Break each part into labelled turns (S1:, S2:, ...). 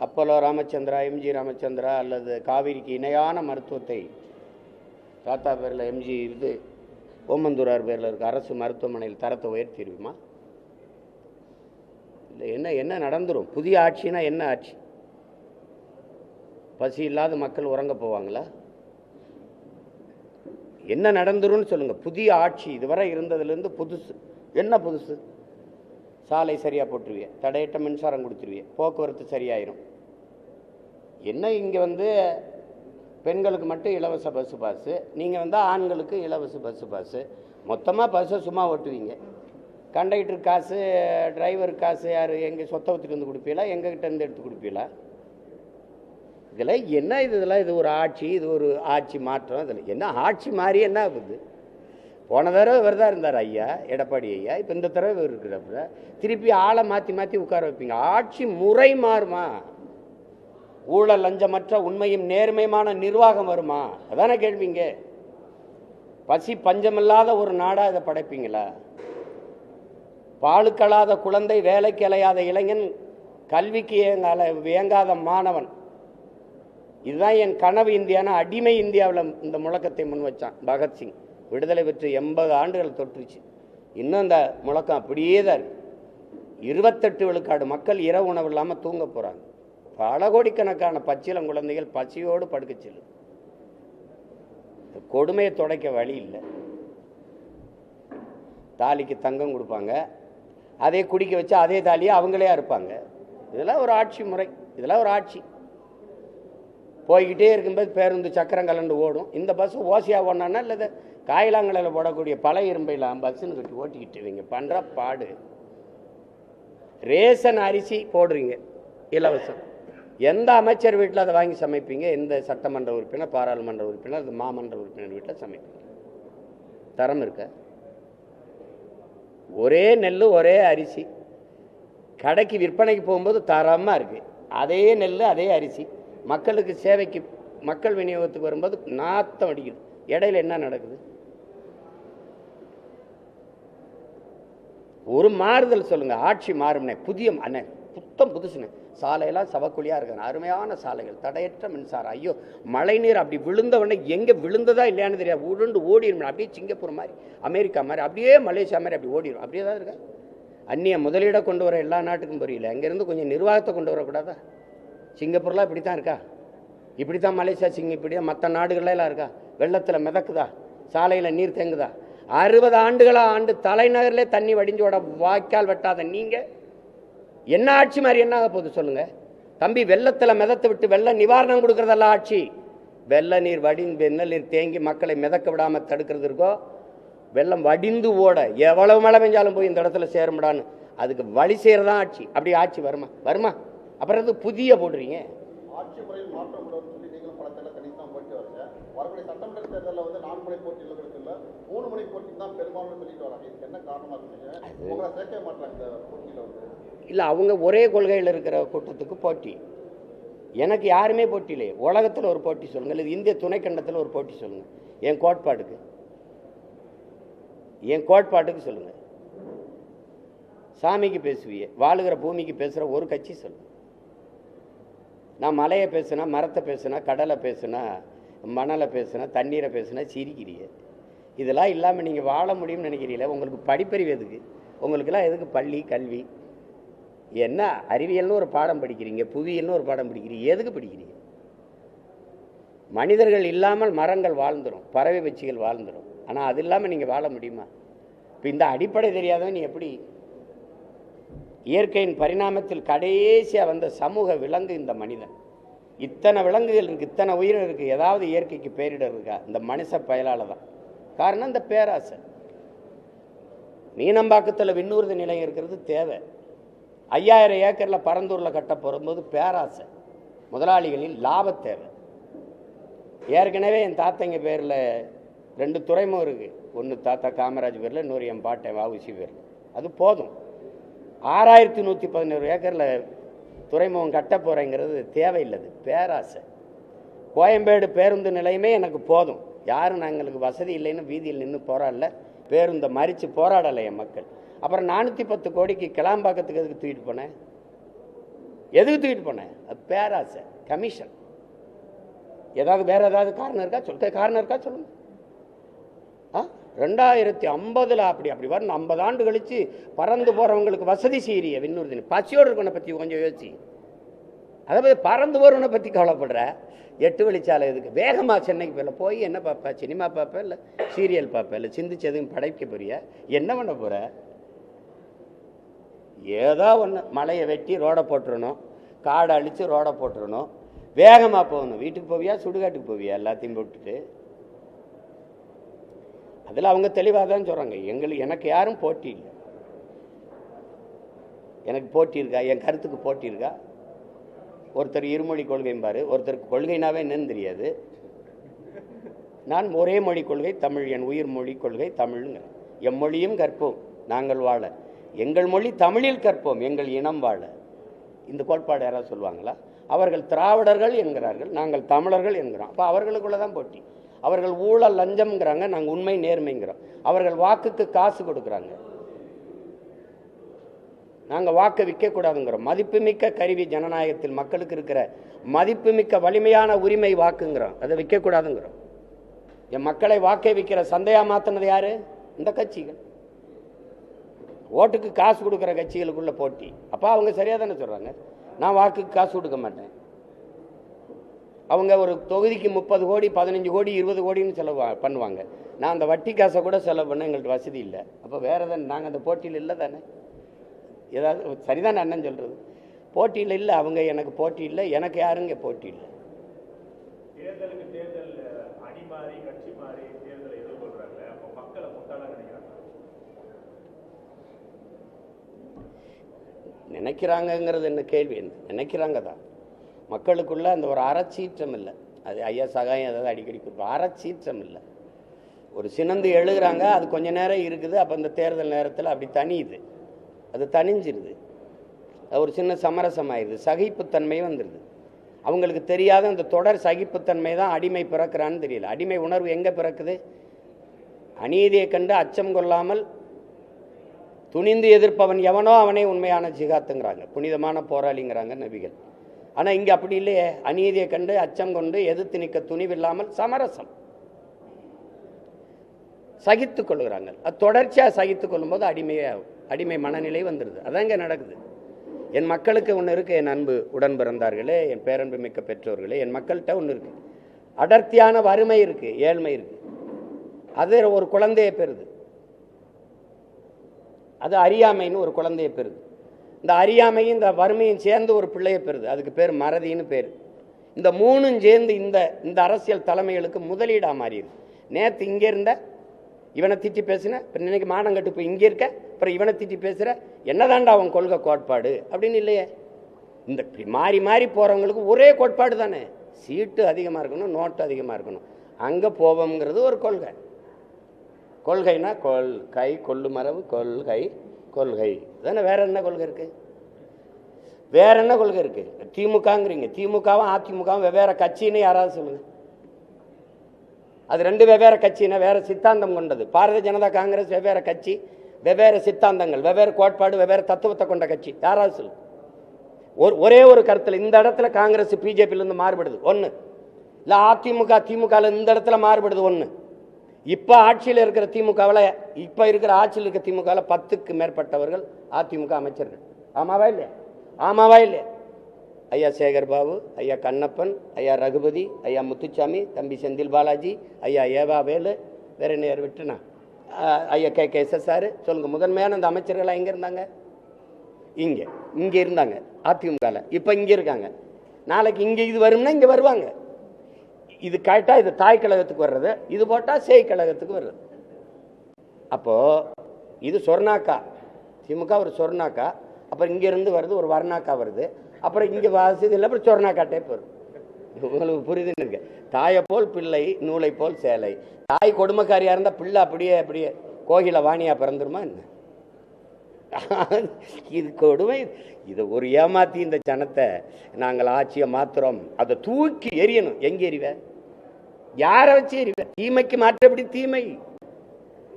S1: Apollo Ramachandra, MG Ramachandra அல்லது காவிரிக்கு இணையான மருத்துவத்தை தாத்தா பேரில் எம்ஜி ஓமந்தூரார் பேரில் இருக்க அரசு மருத்துவமனையில் தரத்தை உயர்த்திடுமா? இல்லை, என்ன நடந்துடும்? புதிய ஆட்சினா என்ன ஆட்சி? பசி இல்லாத மக்கள் உறங்க போவாங்களா? என்ன நடந்துரும்னு சொல்லுங்கள். புதிய ஆட்சி இதுவரை இருந்ததுலேருந்து புதுசு என்ன புதுசு? சாலை சரியாக போட்டுருவிய, தடையற்ற மின்சாரம் கொடுத்துருவிய, போக்குவரத்து சரியாயிரும். என்ன இங்கே பெண்களுக்கு மட்டும் இலவச பஸ்ஸு பாஸு, நீங்கள் ஆண்களுக்கு இலவச பஸ்ஸு பாஸு, மொத்தமாக பஸ்ஸை சும்மா ஓட்டுவீங்க. கண்டக்டர் காசு, டிரைவர் காசு யார் எங்கள் சொத்தை ஊற்றிட்டு வந்து கொடுப்பீங்களா? எங்ககிட்ட இருந்து எடுத்து கொடுப்பீங்களா? இதில் என்ன இதெல்லாம்? இது ஒரு ஆட்சி, இது ஒரு ஆட்சி மாற்றம். இதில் என்ன ஆட்சி மாறி என்ன ஆகுது? போன தடவை இவர் தான் இருந்தார் ஐயா, எடப்பாடி ஐயா. இப்போ இந்த தடவை இவர் இருக்கிறப்ப திருப்பி ஆளை மாற்றி மாற்றி உட்கார வைப்பீங்க. ஆட்சி முறை மாறுமா? ஊழல் லஞ்சமற்ற உண்மையும் நேர்மையான நிர்வாகம் வருமா? அதான கேள்விங்க. பசி பஞ்சமில்லாத ஒரு நாடா இதை படைப்பீங்களா? பாலுக்களாத குழந்தை, வேலைக்கு அலையாத இளைஞன், கல்விக்கு இயங்காத மாணவன், இதுதான் என் கனவு இந்தியானா அடிமை இந்தியாவில் இந்த முழக்கத்தை முன் வச்சான் பகத்சிங். விடுதலை பெற்று 80 ஆண்டுகள் தொற்றுச்சு. இன்னும் இந்த முழக்கம் அப்படியே தான் இருக்கு. 28 விழுக்காடு மக்கள் இரவு உணவு இல்லாமல் தூங்க போகிறாங்க. பல கோடிக்கணக்கான பச்சிளம் குழந்தைகள் பசியோடு படுக்க செல்லும். கொடுமையை துடைக்க வழி இல்லை. தாலிக்கு தங்கம் கொடுப்பாங்க, அதே குடிக்க வச்சு அதே தாலியை அவங்களே அறுப்பாங்க. இதெல்லாம் ஒரு ஆட்சி முறை, இதெல்லாம் ஒரு ஆட்சி. போய்கிட்டே இருக்கும்போது பேருந்து சக்கரம் கலண்டு ஓடும். இந்த பஸ் ஓசையாக ஓடனா இல்லை காயிலாங்கலையில் போடக்கூடிய பல இரும்பையெல்லாம் பஸ்ஸுன்னு கட்டி ஓட்டிக்கிட்டு இவங்க பண்ணுற பாடு. ரேஷன் அரிசி போடுறீங்க இலவசம். எந்த அமைச்சர் வீட்டில் அதை வாங்கி சமைப்பீங்க? எந்த சட்டமன்ற உறுப்பினர், பாராளுமன்ற உறுப்பினர், அது மாமன்ற உறுப்பினர் வீட்டில் சமைப்பீங்க? தரம் இருக்க? ஒரே நெல் ஒரே அரிசி கடைக்கு விற்பனைக்கு போகும்போது தரமாக இருக்குது. அதே நெல் அதே அரிசி மக்களுக்கு சேவைக்கு மக்கள் விநியோகத்துக்கு வரும்போது நாத்தம் அடிக்குது. இடையில என்ன நடக்குது? ஒரு மாறுதல் சொல்லுங்க. ஆட்சி மாறும்னே, புதிய அண்ணே, புத்தம் புதுசுன்னு சாலையெல்லாம் சவக்குழியாக இருக்காங்க. அருமையான சாலைகள், தடையற்ற மின்சாரம். ஐயோ, மழை நீர் அப்படி விழுந்த உடனே எங்கே விழுந்ததா இல்லையான்னு தெரியாது, உருண்டு ஓடிடும். அப்படியே சிங்கப்பூர் மாதிரி, அமெரிக்கா மாதிரி, அப்படியே மலேசியா மாதிரி அப்படி ஓடிடும். அப்படியே தான் இருக்கா. அந்நிய முதலீட கொண்டு வர எல்லா நாட்டுக்கும் புரியல. அங்கேருந்து கொஞ்சம் நிர்வாகத்தை கொண்டு வரக்கூடாதா? சிங்கப்பூர்லாம் இப்படி தான் இருக்கா? இப்படி தான் மலேசியா, இப்படி தான் மற்ற நாடுகள்லாம் இருக்கா? வெள்ளத்தில் மிதக்குதா? சாலையில் நீர் தேங்குதா? 60 ஆண்டுகளாக ஆண்டு தலைநகரிலே தண்ணி வடிஞ்சோட வாய்க்கால் வெட்டாத நீங்கள் என்ன ஆட்சி மாதிரி என்ன ஆக போகுது சொல்லுங்க தம்பி? வெள்ளத்தில் மிதத்து விட்டு வெள்ள நிவாரணம் கொடுக்கறதெல்லாம் ஆட்சி. வெள்ள நீர் வெள்ளல் நீர் தேங்கி மக்களை மிதக்க விடாமல் தடுக்கிறது இருக்கோ, வெள்ளம் வடிந்து ஓட எவ்வளவு மழை பெஞ்சாலும் போய் இந்த இடத்துல சேரும்டான்னு அதுக்கு வழி செய்யறதான் ஆட்சி. அப்படி ஆட்சி வருமா? வருமா? அப்புறம் புதிய போடுறீங்க.
S2: ஆட்சி முறையில் மாற்றம் சொல்லி நீங்களும் பல தேர்தல் தனித்தான் போயிட்டு வரீங்க. வரக்கூடிய சட்டமன்ற தேர்தலில் 4 முறை போட்டி இல்லை, 3 முறை போட்டி தான் பெரும்பாலும் சொல்லிட்டு வராங்க. இதுக்கு என்ன காரணமாக இருக்கீங்க? உங்களை சேர்க்க மாட்டாங்க இந்த போட்டியில்
S1: இல்லை, அவங்க ஒரே கொள்கையில் இருக்கிற கூட்டத்துக்கு போட்டி. எனக்கு யாருமே போட்டி இல்லையே. உலகத்தில் ஒரு போட்டி சொல்லுங்கள், இல்லை இந்திய துணைக்கண்டத்தில் ஒரு போட்டி சொல்லுங்கள். என் கோட்பாட்டுக்கு சொல்லுங்கள். சாமிக்கு பேசுவியே, வாழுகிற பூமிக்கு பேசுகிற ஒரு கட்சி சொல்லுங்கள். நான் மலையை பேசுனா, மரத்தை பேசுனா, கடலை பேசுனா, மணலை பேசுனா, தண்ணீரை பேசுனா சிரிக்கிறீங்க. இதெல்லாம் இல்லாமல் நீங்கள் வாழ முடியும்னு நினைக்கிறீங்களே? உங்களுக்கு படிப்பறிவு எதுக்கு? உங்களுக்கெல்லாம் எதுக்கு பள்ளி கல்வி? என்ன அறிவியல்னு ஒரு பாடம் படிக்கிறீங்க, புவியியல்னு ஒரு பாடம் படிக்கிறீங்க, எதுக்கு படிக்கிறீங்க? மனிதர்கள் இல்லாமல் மரங்கள் வாழ்ந்துடும், பறவை பட்சிகள் வாழ்ந்துடும். ஆனால் அது இல்லாமல் நீங்கள் வாழ முடியுமா? இப்போ இந்த அடிப்படை தெரியாதவன் நீ எப்படி? இயற்கையின் பரிணாமத்தில் கடைசியாக வந்த சமூக விலங்கு இந்த மனிதன். இத்தனை விலங்குகள் இருக்குது, இத்தனை உயிரினம் இருக்குது. ஏதாவது இயற்கைக்கு பேரிடர் இருக்கா? இந்த மனுஷ பயலால் தான். காரணம் இந்த பேராசை. மீனம்பாக்கத்தில் விண்ணூர்தி நிலையம் இருக்கிறது தேவை. 5000 ஏக்கரில் பரந்தூரில் கட்ட போகும்போது பேராசை. முதலாளிகளின் லாப தேவை. ஏற்கனவே என் தாத்தங்க பேரில் 2 துறைமுகம் இருக்குது. ஒன்று தாத்தா காமராஜ் பேரில், இன்னொரு என் பாட்டை வஉசி பேரில். அது போதும். 6111 ஏக்கரில் துறைமுகம் கட்ட போகிறேங்கிறது தேவையில்லை, பேராசை. கோயம்பேடு பேருந்து நிலையமே எனக்கு போதும். யாரும் எங்களுக்கு வசதி இல்லைன்னு வீதியில் நின்று போராடல, பேருந்தை மறித்து போராடலை என் மக்கள். அப்புறம் 410 கோடிக்கு கிளாம்பாக்கத்துக்கு எதுக்கு தூக்கிட்டு போனேன்? எதுக்கு தூக்கிட்டு போனேன்? பேராசை, கமிஷன். ஏதாவது வேற ஏதாவது காரணம் இருக்கா சொல்லுங்க. 2050 அப்படி வரணும். 50 ஆண்டு கழிச்சு பறந்து போறவங்களுக்கு வசதி செய்யறிய விண்ணூர்தினி. பசியோடு இருக்கவனை பத்தி கொஞ்சம் யோசி. அதாவது பறந்து போறவனை பத்தி கவலைப்படுற. 8 வழிச்சாலை எதுக்கு? வேகமா சென்னைக்கு போய் என்ன பார்ப்ப? சினிமா பார்ப்ப, இல்ல சீரியல் பார்ப்ப, இல்ல சிந்திச்சு எதுவும் படைக்க போறிய? என்ன பண்ண போற? ஏதோ ஒன்று மலையை வெட்டி ரோடை போட்டுறணும், காடை அழிச்சு ரோடை போட்டுறணும், வேகமாக போகணும். வீட்டுக்கு போவியா சுடுகாட்டுக்கு போவியா? எல்லாத்தையும் போட்டுட்டு. அதில் அவங்க தெளிவாக தான் சொல்கிறாங்க, எனக்கு யாரும் போட்டி இல்லை. எனக்கு போட்டி இருக்கா? என் கருத்துக்கு போட்டி இருக்கா? ஒருத்தர் இருமொழி கொள்கைம்பாரு, ஒருத்தருக்கு கொள்கைனாவே என்னன்னு தெரியாது. நான் ஒரே மொழி கொள்கை தமிழ், என் உயிர் மொழி கொள்கை தமிழ்ங்க. எம்மொழியும் கற்போம் நாங்கள் வாழ, எங்கள் மொழி தமிழில் கற்போம் எங்கள் இனம் வாழ. இந்த கோட்பாடு யாராவது சொல்லுவாங்களா? அவர்கள் திராவிடர்கள் என்கிறார்கள், நாங்கள் தமிழர்கள் என்கிறோம். அப்போ அவர்களுக்குள்ள தான் போட்டி. அவர்கள் ஊழல் லஞ்சம்ங்கிறாங்க, நாங்கள் உண்மை நேர்மைங்கிறோம். அவர்கள் வாக்குக்கு காசு கொடுக்குறாங்க, நாங்கள் வாக்கை விற்கக்கூடாதுங்கிறோம். மதிப்புமிக்க கருவி ஜனநாயகத்தில் மக்களுக்கு இருக்கிற மதிப்புமிக்க வலிமையான உரிமை வாக்குங்கிறோம், அதை விற்கக்கூடாதுங்கிறோம். என் மக்களை வாக்கை விற்கிற சந்தையா மாற்றினது யாரு? இந்த கட்சிகள். ஓட்டுக்கு காசு கொடுக்குற கட்சிகளுக்குள்ள போட்டி. அப்போ அவங்க சரியாக தானே சொல்கிறாங்க. நான் வாக்குக்கு காசு கொடுக்க மாட்டேன். அவங்க ஒரு தொகுதிக்கு 30 கோடி 15 கோடி 20 கோடின்னு செலவு பண்ணுவாங்க. நான் அந்த வட்டி காசை கூட செலவு பண்ண எங்கள்கிட்ட வசதி இல்லை. அப்போ வேற தானே, நாங்கள் அந்த போட்டியில் இல்லை தானே. ஏதாவது சரிதான் அண்ணன் சொல்கிறது. போட்டியில் இல்லை, அவங்க எனக்கு போட்டி இல்லை, எனக்கு யாருங்க போட்டி இல்லை.
S3: தேர்தலுக்கு தேர்தல் அணி மாறி கட்சி மாறி தேர்தலை எதிர்கொள்றாங்க. அப்போ மக்களை முட்டாளா
S1: நினைக்கிறாங்கங்கிறது என்ன கேள்வி? என்ன நினைக்கிறாங்க தான். மக்களுக்குள்ள அந்த ஒரு அறச்சீற்றம் இல்லை. அது ஐயா சகாயம் ஏதாவது அடிக்கடி கொடுப்போம். அறச்சீற்றம் இல்லை. ஒரு சினந்து எழுதுறாங்க, அது கொஞ்ச நேரம் இருக்குது. அப்போ இந்த தேர்தல் நேரத்தில் அப்படி தனியுது, அது தனிஞ்சிருது, அது ஒரு சின்ன சமரசமாயிருது, சகிப்புத்தன்மை வந்துடுது. அவங்களுக்கு தெரியாத அந்த தொடர் சகிப்புத்தன்மை தான் அடிமை பிறக்கிறான்னு தெரியல. அடிமை உணர்வு எங்கே பிறக்குது? அநீதியை கண்டு அச்சம் கொள்ளாமல் துணிந்து எதிர்ப்பவன் எவனோ அவனே உண்மையான ஜிகாத்துங்கிறாங்க, புனிதமான போராளிங்கிறாங்க நபிகள். ஆனால் இங்கே அப்படி இல்லையே. அநீதியை கண்டு அச்சம் கொண்டு எதிர்த்து நிற்க துணிவில்லாமல் சமரசம், சகித்து கொள்ளுகிறாங்க. அது தொடர்ச்சியாக சகித்து கொள்ளும்போது அடிமை மனநிலை வந்துடுது. அதான் இங்கே நடக்குது. என் மக்களுக்கு ஒன்று இருக்குது, என் அன்பு உடன் பிறந்தார்களே, என் பேரன்பு மிக்க பெற்றோர்களே, என் மக்கள்கிட்ட ஒன்று இருக்குது. அடர்த்தியான வறுமை இருக்குது, ஏழ்மை இருக்குது. அது ஒரு குழந்தையை பெறுது. அது அறியாமைன்னு ஒரு குழந்தையை பெறுது. இந்த அறியாமையும் இந்த வறுமையும் சேர்ந்து ஒரு பிள்ளையை பெறுது. அதுக்கு பேர் மறதின்னு பேர். இந்த மூணும் சேர்ந்து இந்த அரசியல் தலைமைகளுக்கு முதலீடாக மாறிடுது. நேற்று இங்கே இருந்த இவனை திட்டி பேசுன, இப்போ இன்னைக்கு மானங்கட்டு போய் இங்கே இருக்க, அப்புறம் இவனை திட்டி பேசுகிற, என்னதாண்டா அவன் கொள்கை கோட்பாடு அப்படின்னு இல்லையே. இந்த மாறி மாறி போகிறவங்களுக்கு ஒரே கோட்பாடு தானே. சீட்டு அதிகமாக இருக்கணும், நோட்டு அதிகமாக இருக்கணும், அங்கே போவோங்கிறது ஒரு கொள்கை. கொள்கைனா கொள்கை, கொள்ளு மரபு, கொள்கை கொள்கை தானே. வேற என்ன கொள்கை இருக்கு? வேற என்ன கொள்கை இருக்கு? திமுகங்கிறீங்க, திமுகவும் அதிமுகவும் வெவ்வேறு கட்சின்னு யாராவது சொல்லுங்க. அது ரெண்டு வெவ்வேறு கட்சின்னா வேற சித்தாந்தம் கொண்டது. பாரதிய ஜனதா காங்கிரஸ் வெவ்வேறு கட்சி, வெவ்வேறு சித்தாந்தங்கள், வெவ்வேறு கோட்பாடு, வெவ்வேறு தத்துவத்தை கொண்ட கட்சி. யாராவது சொல்லு. ஒரே ஒரு கருத்தில் இந்த இடத்துல காங்கிரஸ் பிஜேபியிலிருந்து மாறுபடுது ஒன்று, இல்லை அதிமுக திமுக இந்த இடத்துல மாறுபடுது ஒன்று. இப்போ ஆட்சியில் இருக்கிற திமுகவில், இப்போ இருக்கிற ஆட்சியில் இருக்கிற திமுகவில் 10க்கு மேற்பட்டவர்கள் அதிமுக அமைச்சர்கள். ஆமாவா இல்லையா? ஆமாவா இல்லையா? ஐயா சேகர் பாபு, ஐயா கண்ணப்பன், ஐயா ரகுபதி, ஐயா முத்துச்சாமி, தம்பி செந்தில் பாலாஜி, ஐயா ஏவா வேலு, வேற நேர் விட்டுனா ஐயா KK சொல்லுங்க. முதன்மையான அந்த அமைச்சர்களாக எங்கே இருந்தாங்க? இங்கே இருந்தாங்க அதிமுகவில். இப்போ இங்கே இருக்காங்க. நாளைக்கு இங்கே இது வரும்னா இங்கே வருவாங்க. இது கேட்டா இது தாய் கழகத்துக்கு வர்றது, இது போட்டா சேய் கழகத்துக்கு வர்றது. அப்போ இது சொர்ணாக்கா, திமுக ஒரு சொர்ணாக்கா, அப்புறம் இங்க இருந்து வருது ஒரு வர்ணாக்கா வருது, அப்புறம் இங்க வாசிது இல்லை, அப்புறம் சொர்ணாக்கா டைப் வரும். உங்களுக்கு புரியுதுன்னு இருக்கு. தாயை போல் பிள்ளை, நூலை போல் சேலை. தாய் கொடுமைக்காரியா இருந்தா பிள்ளை அப்படியே கோகில வாணியா பிறந்துருமா என்ன? இது கொடுமை. இதை ஒரு ஏமாத்தி இந்த ஜனத்தை நாங்கள் ஆட்சியை மாத்துறோம், அதை தூக்கி எரியணும். எங்க எறிவேன்? யாரை வச்சு எறிவேன்? தீமைக்கு மாற்றப்படி தீமை.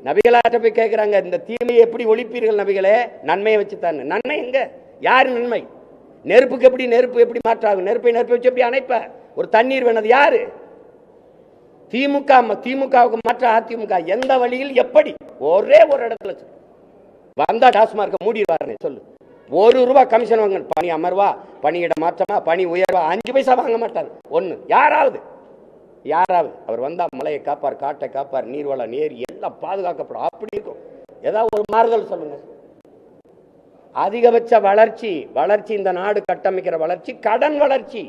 S1: நபிகளாட்ட போய் கேட்கிறாங்க, இந்த தீமையை எப்படி ஒழிப்பீர்கள் நபிகளே? நன்மையை வச்சு தானே. நன்மை எங்க? யாரு நன்மை? நெருப்புக்கு எப்படி நெருப்பு எப்படி மாற்றாகும்? நெருப்பை வச்சு எப்படி அணைப்ப? ஒரு தண்ணீர் வேணது யாரு? திமுகவுக்கு மாற்ற அதிமுக எந்த வழியில் எப்படி? ஒரே ஒரு இடத்துல வந்தா டாஸ்மார்க்க மூடிடுவாரு. சொல்லு, ₹1 கமிஷன் வாங்க. பணி அமர்வா, பணியிட மாற்றமா, பணி உயர்வா, 5 பைசா வாங்க மாட்டார். ஒண்ணு யாராவது அவர் வந்தா மலையை காப்பார், காட்டை காப்பார், நீர்வள நேரி எல்லாம் பாதுகாக்கப்படும். அப்படி இருக்கும். ஏதாவது ஒரு மாறுதல் சொல்லுங்க. அதிகபட்ச வளர்ச்சி இந்த நாடு கட்டமைக்கிற வளர்ச்சி கடன் வளர்ச்சி.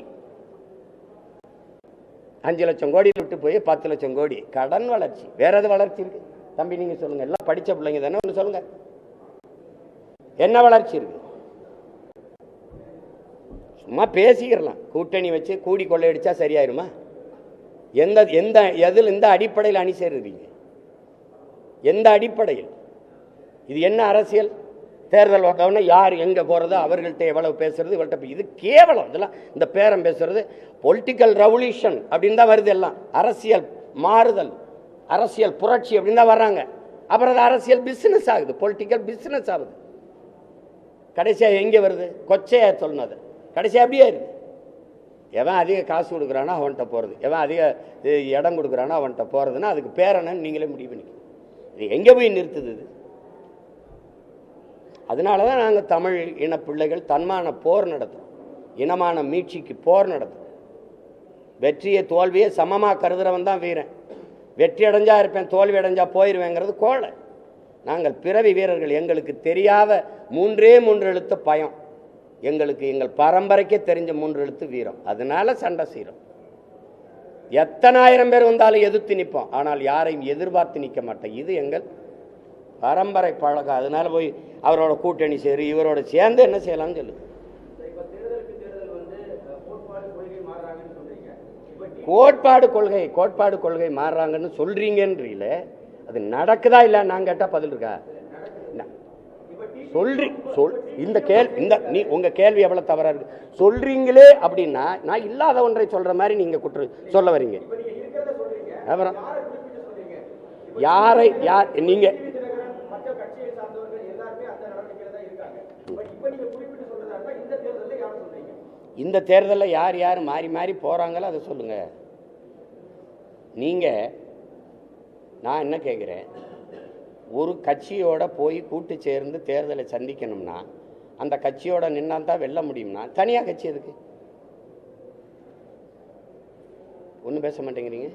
S1: 5 லட்சம் கோடி விட்டு போய் 10 லட்சம் கோடி கடன் வளர்ச்சி. வேற எது வளர்ச்சி இருக்கு தம்பி? நீங்க சொல்லுங்க. எல்லாம் படிச்ச பிள்ளைங்க தானே, ஒன்று சொல்லுங்க. என்ன வளர்ச்சி இருக்கு? சும்மா பேசிக்கிறலாம். கூட்டணி வச்சு கூடி கொள்ளையடிச்சா சரியாயிருமா? எந்த அடிப்படையில் அணி சேர்றீங்க? எந்த அடிப்படையில்? இது என்ன அரசியல்? தேர்தல் வந்தவொடனே யார் எங்க போறது, அவர்கள்ட்ட எவ்வளவு பேசுறது, இவள்கிட்ட இது கேவலம். இதெல்லாம் இந்த பேரம் பேசுறது பொலிட்டிக்கல் ரெவல்யூஷன் அப்படின்னு தான் வருது. எல்லாம் அரசியல் மாறுதல், அரசியல் புரட்சி அப்படின்னு தான் வர்றாங்க. அப்புறம் அது அரசியல் பிசினஸ் ஆகுது, பொலிட்டிக்கல் பிசினஸ் ஆகுது. கடைசியா எங்க வருது? கொச்சையா சொன்னது கடைசியா அப்படியே இருக்கு. எவன் அதிக காசு கொடுக்குறானோ அவன்கிட்ட போறது, எவன் அதிக இடம் கொடுக்குறானோ அவன்கிட்ட போறதுன்னா அதுக்கு பேரனன்னு நீங்களே முடிவு பண்ணிக்க. இது எங்க போய் நிறுத்துது? இது அதனாலதான் நாங்க தமிழ் இன பிள்ளைகள் தன்மான போர் நடத்துறோம், இனமான மீட்சிக்கு போர் நடத்துறோம். வெற்றியை தோல்வியை சமமா கருதுறவன் தான் வீரன். வெற்றி அடைஞ்சா இருப்பேன், தோல்வி அடைஞ்சா போயிருவேங்கிறது கோழை. நாங்கள் பிறவி வீரர்கள். எங்களுக்கு தெரியாத 3 எழுத்து பயம். எங்களுக்கு எங்கள் பரம்பரைக்கே தெரிஞ்ச 3 எழுத்து வீரம். அதனால சண்டை செய்யறோம். எத்தனை ஆயிரம் பேர் வந்தாலும் எதிர்த்து நிற்போம், ஆனால் யாரையும் எதிர்பார்த்து நிற்க மாட்டோம். இது எங்கள் பரம்பரை பழக்கம். அதனால போய் அவரோட கூட்டணி சேரு, இவரோட சேர்ந்து என்ன செய்யலாம்னு சொல்லு. கோட்பாடு கொள்கை மாறுறாங்கன்னு சொல்றீங்கன்றீல, அது நடக்குதா இல்ல? நான் கேட்டா பதில் இருக்கா? உங்க கேள்வி எவ்வளவு தவறா இருக்கு. சொல்றீங்களே அப்படின்னா நான் இல்லாத ஒன்றை சொல்ற மாதிரி நீங்க சொல்ல வரீங்க. யாரை நீங்க இந்த தேர்தலில் யார் யார் மாறி மாறி போறாங்களோ அதை சொல்லுங்க. நீங்க நான் என்ன கேட்குறேன், ஒரு கட்சியோட போய் கூட்டு சேர்ந்து தேர்தலை சந்திக்கணும்னா அந்த கட்சியோட நின்னா தான் வெல்ல முடியும்னா தனியா கட்சி எதுக்கு? ஒன்றும் பேச மாட்டேங்கிறீங்க.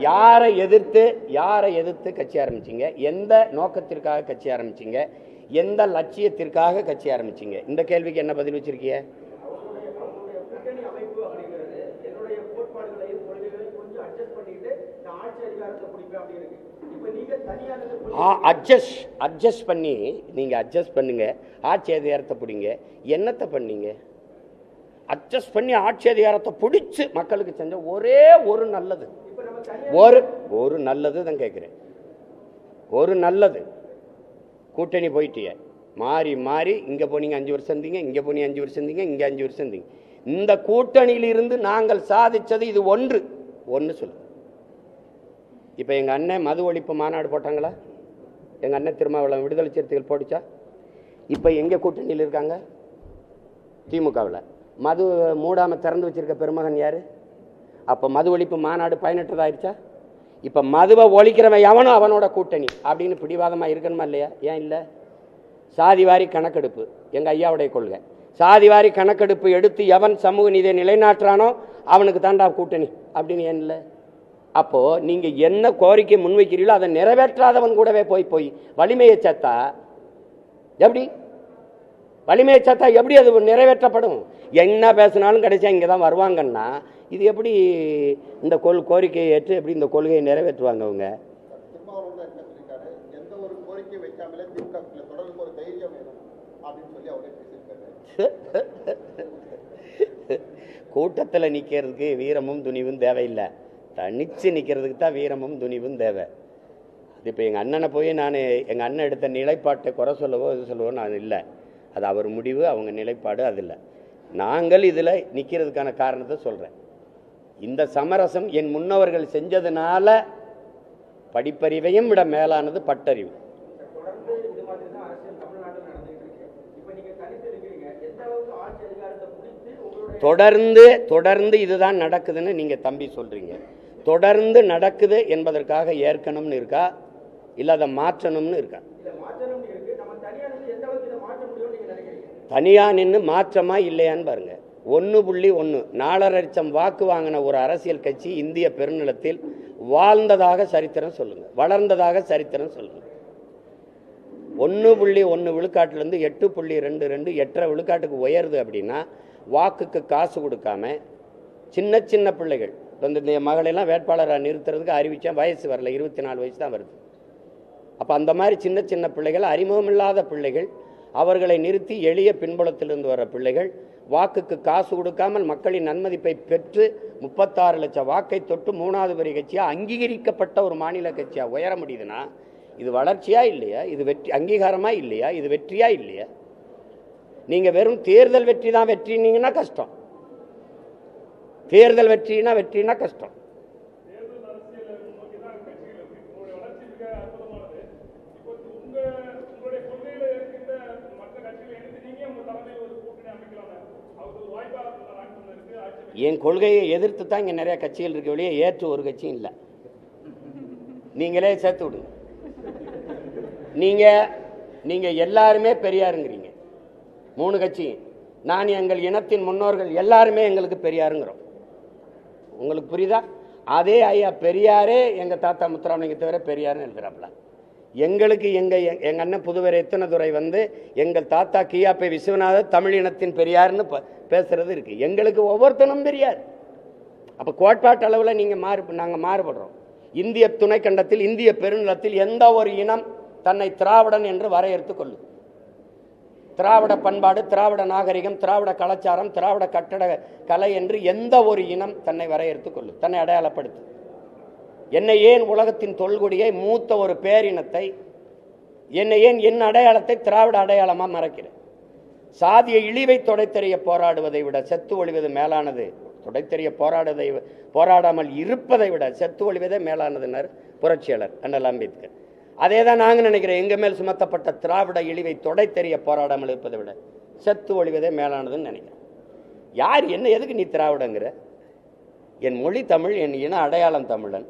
S1: யாரை எதிர்த்து கட்சி ஆரம்பிச்சீங்க? எந்த நோக்கத்திற்காக கட்சி ஆரம்பிச்சீங்க? எந்த லட்சியத்திற்காக கட்சி ஆரம்பிச்சீங்க? இந்த கேள்விக்கு என்ன பதில் வச்சிருக்கீங்க? அட்ஜஸ்ட் பண்ணி நீங்க அட்ஜஸ்ட் பண்ணுங்க, ஆட்சி அதிகாரத்தை பிடிங்க. என்னத்தை பண்ணீங்க? அட்ஜஸ்ட் பண்ணி ஆட்சி அதிகாரத்தை பிடிச்சு மக்களுக்கு செஞ்ச ஒரே ஒரு நல்லது, ஒரு நல்லது தான் கேட்கிறேன். ஒரு நல்லது. கூட்டணி போயிட்டிய மாறி மாறி இங்க போனீங்க 5 வருஷம் இருந்தீங்க, இங்க போனீங்க 5 வருஷம் இருந்தீங்க, இங்க 5 வருஷம் இருந்தீங்க. இந்த கூட்டணியிலிருந்து நாங்கள் சாதிச்சது இது ஒன்று சொல்லு. இப்ப எங்க அண்ணன் மது ஒழிப்பு மாநாடு போட்டாங்களா? எங்க அண்ணன் திருமாவளவன் விடுதலை சிறுத்தைகள் போட்டுச்சா? இப்ப எங்க கூட்டணியில் இருக்காங்க? திமுகவில். மது மூடாம திறந்து வச்சிருக்க பெருமகன் யாரு? அப்ப மது ஒழிப்பு மாநாடு பயனற்றதாயிருச்சா? இப்ப மதுவை ஒழிக்கிறவன் எவனும் அவனோட கூட்டணி அப்படின்னு பிடிவாதமா இருக்கணுமா இல்லையா? ஏன் இல்லை? சாதிவாரி கணக்கெடுப்பு எங்க ஐயாவுடைய கொள்கை. சாதிவாரி கணக்கெடுப்பு எடுத்து எவன் சமூக நீதியை நிலைநாட்டுறானோ அவனுக்கு தாண்டா கூட்டணி அப்படின்னு ஏன் இல்லை? அப்போ நீங்க என்ன கோரிக்கை முன்வைக்கிறீங்களோ அதை நிறைவேற்றாதவன் கூடவே போய் வலிமையை சேர்த்தா எப்படி? வலிமையை சேர்த்தா எப்படி அது நிறைவேற்றப்படும்? என்ன பேசினாலும் கடைசியா இங்கதான் வருவாங்கன்னா இது எப்படி இந்த கோரிக்கையை ஏற்று எப்படி இந்த கொள்கையை நிறைவேற்றுவாங்க அவங்க?
S2: எந்த ஒரு கோரிக்கை வைக்காமலே தொடர்ந்து ஒரு தைரியம் வேணும் அப்படின்னு சொல்லி அவரே பேசியிருக்காரு.
S1: கூட்டத்தில் நிற்கிறதுக்கு வீரமும் துணிவும் தேவையில்லை, தனிச்சு நிற்கிறதுக்கு தான் வீரமும் துணிவும் தேவை. அது இப்போ எங்கள் அண்ணனை போய் நான் எங்கள் அண்ணன் எடுத்த நிலைப்பாட்டை குறை சொல்லவோ இது சொல்லவோ நான் இல்லை. அது அவர் முடிவு, அவங்க நிலைப்பாடு. அது இல்லை. நாங்கள் இதில் நிற்கிறதுக்கான காரணத்தை சொல்கிறேன். இந்த சமரசம் என் முன்னவர்கள் செஞ்சதுனால படிப்பறிவையும் விட மேலானது பட்டறிவு. தொடர்ந்து இதுதான் நடக்குதுன்னு நீங்க தம்பி சொல்றீங்க. தொடர்ந்து நடக்குது என்பதற்காக ஏற்கனம்னு இருக்கா, இல்ல அதை மாற்றணும்னு இருக்கா? தனியா நின்று மாற்றமா இல்லையான்னு பாருங்க. 1.1 4.5 லட்சம் வாக்கு வாங்கின ஒரு அரசியல் கட்சி இந்திய பெருநிலத்தில் வாழ்ந்ததாக சரித்திரம் சொல்லுங்க, வளர்ந்ததாக சரித்திரம் சொல்லுங்க. 1.1 விழுக்காட்டிலிருந்து 8.22 8.5 விழுக்காட்டுக்கு உயருது அப்படின்னா வாக்குக்கு காசு கொடுக்காம சின்ன சின்ன பிள்ளைகள் இந்த மகளெல்லாம் வேட்பாளராக நிறுத்துறதுக்கு அறிவிச்சா வயசு வரல, 24 வயசு தான் வருது. அப்போ அந்த மாதிரி சின்ன சின்ன பிள்ளைகள், அறிமுகமில்லாத பிள்ளைகள், அவர்களை நிறுத்தி எளிய பின்புலத்திலிருந்து வர பிள்ளைகள் வாக்குக்கு காசு கொடுக்காமல் மக்களின் நன்மதிப்பை பெற்று 36 லட்சம் வாக்கை தொட்டு 3வது பெரிய கட்சியாக அங்கீகரிக்கப்பட்ட ஒரு மாநில கட்சியாக உயர முடியுதுன்னா இது வளர்ச்சியா இல்லையா? இது வெற்றி அங்கீகாரமா இல்லையா? இது வெற்றியா இல்லையா? நீங்க வெறும் தேர்தல் வெற்றி தான் வெற்றினீங்கன்னா கஷ்டம். தேர்தல் வெற்றினா கஷ்டம். என் கொள்கையை எதிர்த்து தான் இங்கே நிறைய கட்சிகள் இருக்க வெளியே ஏற்று ஒரு கட்சியும் இல்லை. நீங்களே சேர்த்து விடுங்க. நீங்க எல்லாருமே பெரியாருங்கிறீங்க 3 கட்சியும். நான் எங்கள் இனத்தின் முன்னோர்கள் எல்லாருமே எங்களுக்கு பெரியாருங்கிறோம். உங்களுக்கு புரியுதா? அதே ஐயா பெரியாரே எங்கள் தாத்தா முத்துராமலிங்க தவிர பெரியாருன்னு எழுதுறாப்புல. எங்களுக்கு எங்கள் அண்ணன் புதுவரை எத்தனதுரை வந்து எங்கள் தாத்தா கியாப்பை விஸ்வநாதர் தமிழ் இனத்தின் பெரியார்னு பேசுறது இருக்கு. எங்களுக்கு ஒவ்வொருத்தனும் பெரியார். அப்போ கோட்பாட்டு அளவில் நாங்கள் மாறுபடுறோம். இந்திய துணைக்கண்டத்தில் இந்திய பெருநிலத்தில் எந்த ஒரு இனம் தன்னை திராவிடன் என்று வரையறுத்துக் கொள்ளும். திராவிட பண்பாடு, திராவிட நாகரிகம், திராவிட கலாச்சாரம், திராவிட கட்டட கலை என்று எந்த ஒரு இனம் தன்னை வரையறுத்துக் கொள்ளும், தன்னை அடையாளப்படுத்தும். என்னை ஏன் உலகத்தின் தொல்குடியை மூத்த ஒரு பேரினத்தை, என்னை ஏன் என் அடையாளத்தை திராவிட அடையாளமாக மறைக்கிறேன்? சாதிய இழிவை தொடைத்தெறிய போராடுவதை விட செத்து ஒழிவது மேலானது. தொடைத்தெறிய போராடாமல் இருப்பதை விட செத்து ஒழிவதே மேலானதுன்னார் புரட்சியாளர் அண்ணல் அம்பேத்கர். அதே தான் நாங்கள் நினைக்கிறேன். எங்கள் மேல் சுமத்தப்பட்ட திராவிட இழிவை தொடைத்தெறிய போராடாமல் இருப்பதை விட செத்து ஒழிவதே மேலானதுன்னு நினைக்கிறேன். யார் என்ன எதுக்கு நீ திராவிடங்கிற? என் மொழி தமிழ், என் இன அடையாளம் தமிழன்.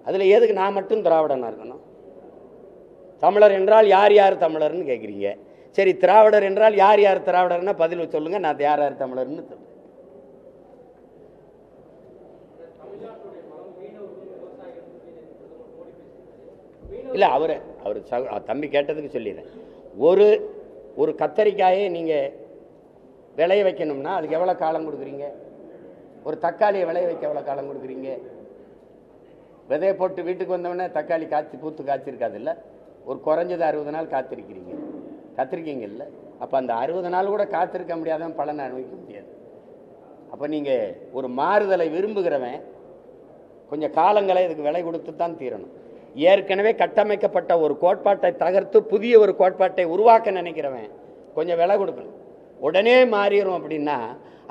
S1: அதில் எதுக்கு நான் மட்டும் திராவிடனாக இருக்கணும்? தமிழர் என்றால் யார் யார் தமிழர்னு கேட்குறீங்க. சரி, திராவிடர் என்றால் யார் யார் திராவிடர்னா பதில் சொல்லுங்க. நான் யார் யார் தமிழர்னு சொல்லுங்க. இல்லை, அவர் தம்பி கேட்டதுக்கு சொல்லிடுறேன். ஒரு கத்தரிக்காயை நீங்கள் விளைய வைக்கணும்னா அதுக்கு எவ்வளோ காலம் கொடுக்குறீங்க? ஒரு தக்காளியை விளைய வைக்க எவ்வளோ காலம் கொடுக்குறீங்க? விதையை போட்டு வீட்டுக்கு வந்தவொடனே தக்காளி பூத்து காய்ச்சிருக்காது இல்லை? ஒரு குறைஞ்சது 60 நாள் காத்திருக்கீங்கல்ல? அப்போ அந்த 60 நாள் கூட காத்திருக்க முடியாதவன் பலனை அனுபவிக்க முடியாது. அப்போ நீங்கள் ஒரு மாறுதலை விரும்புகிறவன் கொஞ்சம் காலங்களை இதுக்கு விலை கொடுத்து தான் தீரணும். ஏற்கனவே கட்டமைக்கப்பட்ட ஒரு கோட்பாட்டை தகர்த்து புதிய ஒரு கோட்பாட்டை உருவாக்க நினைக்கிறவன் கொஞ்சம் விலை கொடுக்கணும். உடனே மாறிடும் அப்படின்னா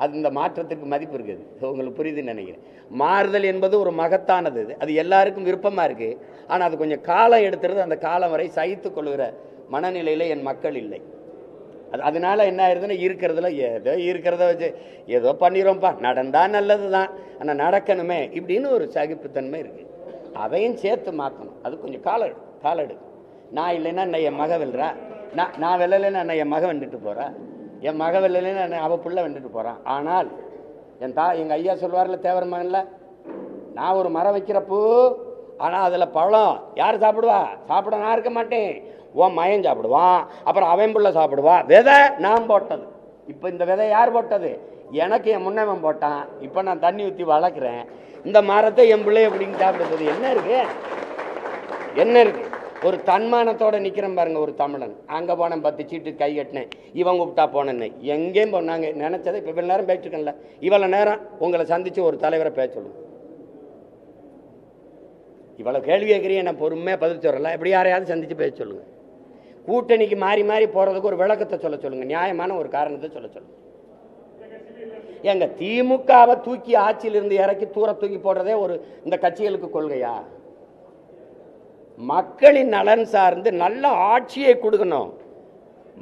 S1: அது இந்த மாற்றத்துக்கு மதிப்பு இருக்குது. உங்களுக்கு புரியுதுன்னு நினைக்கிறேன். மாறுதல் என்பது ஒரு மகத்தானது. அது எல்லாருக்கும் விருப்பமாக இருக்குது. ஆனால் அது கொஞ்சம் காலம் எடுத்துறது. அந்த காலம் வரை சகித்து கொள்கிற மனநிலையில் என் மக்கள் இல்லை. அதனால என்ன ஆயிருதுன்னா இருக்கிறத வச்சு ஏதோ பண்ணிடுறோம்ப்பா, நடந்தா நல்லது தான், ஆனால் நடக்கணுமே இப்படின்னு ஒரு சகிப்புத்தன்மை இருக்குது. அதையும் சேர்த்து மாற்றணும். அது கொஞ்சம் காலம் எடுக்கும். நான் இல்லைன்னா என்ன என் மக வெல்றா, நான் வெல்லலைன்னா என்ன என் மக வெண்டுட்டு போகிறா, என் மக வெல்லலைன்னா என்ன அவள் புள்ள வெண்டுட்டு போகிறான். ஆனால் எங்கள் ஐயா சொல்வார்ல தேவர மகன்ல, நான் ஒரு மரம் வைக்கிறப்போ ஆனால் அதில் பழம் யார் சாப்பிடுவா? சாப்பிட நான் இருக்க மாட்டேன், உன் மயம் சாப்பிடுவான், அப்புறம் அவன் புள்ள சாப்பிடுவான். விதை நான் போட்டது. இப்போ இந்த விதை யார் போட்டது? எனக்கு என் முன்னவன் போட்டான். இப்போ நான் தண்ணி ஊற்றி வளர்க்குறேன். இந்த மரத்தை என் பிள்ளை எப்படின்னு சாப்பிடுறது என்ன இருக்கு? ஒரு தன்மானத்தோட நிற்கிறேன் பாருங்க ஒரு தமிழன். அங்கே போனேன், 10 சீட்டு கை கட்டினேன், இவன் கூப்பிட்டா போனேன்னு எங்கேயும் போனாங்க நினைச்சதை. இப்போ இவ்வளோ நேரம் பேசிருக்கேன்ல, இவ்வளோ நேரம் உங்களை சந்திச்சு ஒரு தலைவரை பேச சொல்லுங்க. இவ்வளோ கேள்வி கேட்குறீங்க, நான் பொறுமையாக பதில் சொல்லலாம். எப்படி யாரையாவது சந்திச்சு பேச சொல்லுங்க. கூட்டணிக்கு மாறி மாறி போகிறதுக்கு ஒரு விளக்கத்தை சொல்ல சொல்லுங்க, நியாயமான ஒரு காரணத்தை சொல்ல சொல்லுங்க. எங்க திமுகவை தூக்கி ஆட்சியிலிருந்து இறக்கி தூக்கி போடுறதே ஒரு இந்த கட்சிகளுக்கு கொள்கையா? மக்களின் நலன் சார்ந்து நல்ல ஆட்சியை கொடுக்கணும்,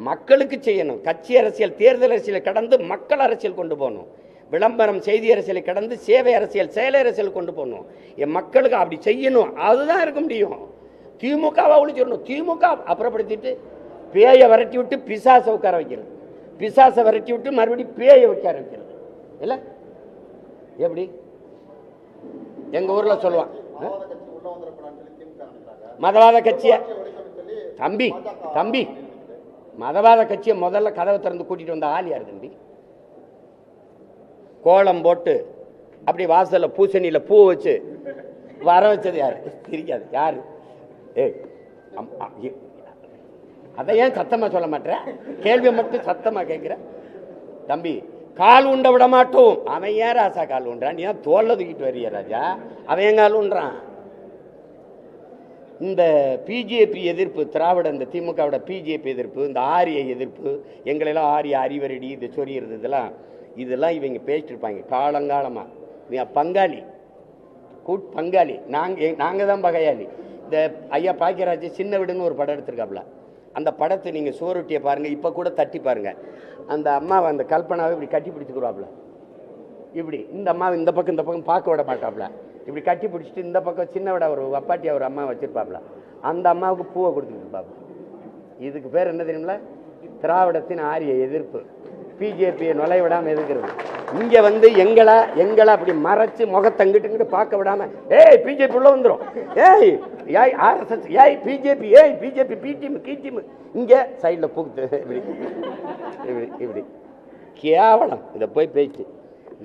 S1: மக்களுக்கு செய்யணும். கட்சி அரசியல், தேர்தல் அரசியலை கடந்து மக்கள் அரசியல் கொண்டு போகணும். விளம்பரம் செய்தி அரசியலை கடந்து சேவை அரசியல் செயல் அரசியல் கொண்டு போகணும். என் மக்களுக்கு அப்படி செய்யணும். அதுதான் இருக்க முடியும். திமுகவை ஒழிச்சிடணும். திமுக அப்புறப்படுத்திட்டு பேயை விரட்டி விட்டு பிசாசை உட்கார வைக்கிறது, பிசாசை விரட்டி விட்டு மறுபடியும் பேயை உட்கார வைக்கிறது இல்ல? எப்படி எங்க ஊர்ல சொல்லுவான், மதவாத கட்சிய தம்பி தம்பி மதவாத கட்சியை முதல்ல கதவை திறந்து கூட்டிட்டு வந்த ஆள் யாரு தம்பி? கோலம் போட்டு அப்படி வாசல்ல பூசணியில பூ வச்சு வர வச்சது யாரு? தெரியாது யாரு? அதை ஏன் சத்தமா சொல்ல மாட்டேற? கேள்வி மட்டும் சத்தமா கேட்கிற தம்பி. கால் உண்ட விட மாட்டோம். அவன் ஏன் ராசா கால் உண்டான்? நீ ஏன் தோல்ல தூக்கிட்டு வரிய ராஜா? அவன் ஏன் கால் உண்றான்? இந்த பிஜேபி எதிர்ப்பு, திராவிட இந்த திமுகவோட பிஜேபி எதிர்ப்பு, இந்த ஆரிய எதிர்ப்பு, எங்களெல்லாம் ஆரிய அறிவரடி இது சொறிகிறது, இதெல்லாம் இவங்க பேசிட்டு இருப்பாங்க காலங்காலமா. நீ பங்காளி பங்காளி, நாங்க தான் பகையாளி. இந்த ஐயா பாக்கியராஜ் சின்ன வீடுன்னு ஒரு படம் எடுத்திருக்காப்ல, அந்த படத்தை நீங்க சோறுட்டியை பாருங்க, இப்ப கூட தட்டி பாருங்க. அந்த அம்மாவை அந்த கல்பனாவை இப்படி கட்டி பிடிச்சுக்கிறாப்ல, இப்படி இந்த அம்மாவை இந்த பக்கம் பார்க்க விட மாட்டாப்ல, இப்படி கட்டி பிடிச்சிட்டு இந்த பக்கம் சின்ன விட ஒரு அப்பாட்டி ஒரு அம்மா வச்சிருப்பாப்ல, அந்த அம்மாவுக்கு பூவை கொடுத்துருப்பாப்ல. இதுக்கு பேர் என்ன தெரியுமில? திராவிடத்தின் ஆரிய எதிர்ப்பு. பிஜேபியை நுழைய விடாம எதிர்க்கிறது. இங்க வந்து எங்களை அப்படி மறைச்சு முகத்தங்கிட்டு பார்க்க விடாம, ஏய் பிஜேபி உள்ள வந்துடும், ஏய் ஆர்எஸ்எஸ், ஏய் பிஜேபி, ஏய் பிஜேபி பி டீம் கீ டீம், இங்க சைட்ல புகுத்து இப்படி இப்படி இப்படி கேவலம். இதை போய் பேச்சு.